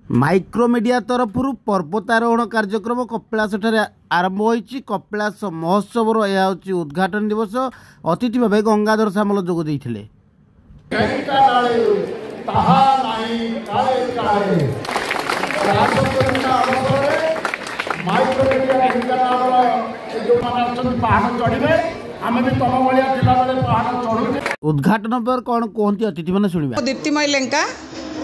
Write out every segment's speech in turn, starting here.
माइक्रोमीडिया तरफ पर्वतारोहण कार्यक्रम कपिलास आरंभ होईछि। कपिलास महोत्सव यह उद्घाटन दिवस। अतिथि भाव गंगाधर सामल जोग देइथिले। उद्घाटन पर कौन कहते अतिथि मैंने शुणा। दीप्तिमय लेंका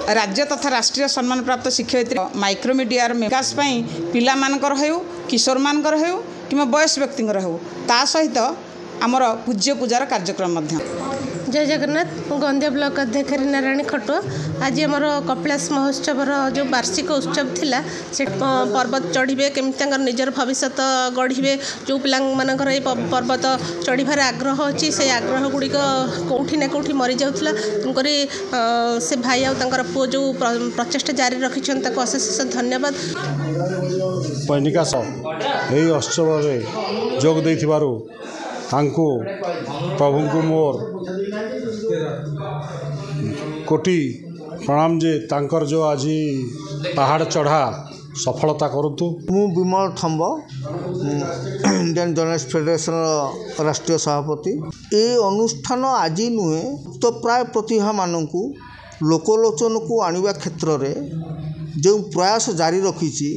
राज्य तथा राष्ट्रीय सम्मान प्राप्त शिक्षयित्री माइक्रोमीडिया विकास पिला मानकर हो किशोर मानकर हो कि वयस व्यक्ति हो ता सहित आमर पूज्य पूजार कार्यक्रम। जय जगन्नाथ। गंदिया ब्लॉक अध्यक्ष नारायणी खटुआ। आज आमर कपिलास महोत्सव जो वार्षिक उत्सव थिला से पर्वत चढ़े केमती निजर भविष्य गढ़े जो पिलांकर पर्वत चढ़ार आग्रह अच्छी से आग्रह गुड़िक कौटी ना कौटी मरी जाऊला। तेणुक से भाई आर पुओ जो प्रचेषा जारी रखिंट अशेष धन्यवाद। पैनिका यही उत्सव जोग दे प्रभु को मोर कोटि प्रणाम जे तांकर जो आज पहाड़ चढ़ा सफलता करतु। मु विमल थम्ब इंडियन जर्नलिस्ट फेडरेशन राष्ट्रीय सभापति। ये अनुष्ठान आज नुहे तो प्राय प्रतिभा मानू लोकलोचन को आनिबा क्षेत्र में जो प्रयास जारी रखी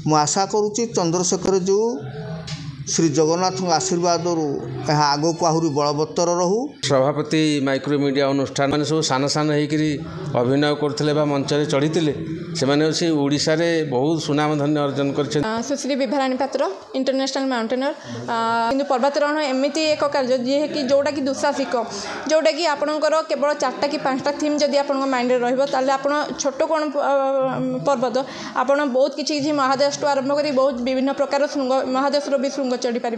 मु आशा करुच्ची चंद्रशेखर जो श्री जगन्नाथ आशीर्वाद आग को आहरी बलवत्तर रहू। सभापति माइक्रोमीडिया अनुष्ठान मैंने सब सान सान हो अभिनय करते मंच में चढ़ी से ओडिशा रे बहुत सुनाम धन्य अर्जन कर। सुश्री विभाराणी पात्र इंटरनेशनल माउंटेनर किंतु पर्वतारोहण एमती एक कार्य जी कि जोटा कि दुस्साहसिक जोटा कि आपणकर केवल 4टा कि 5टा थीम जदि आप माइंड रहा आप छोट कौन पर्वत आप बहुत किसी महादेश आरंभ कर बहुत विभिन्न प्रकार श्रृंग महादेश भी श्रृंग चढ़ी पारे।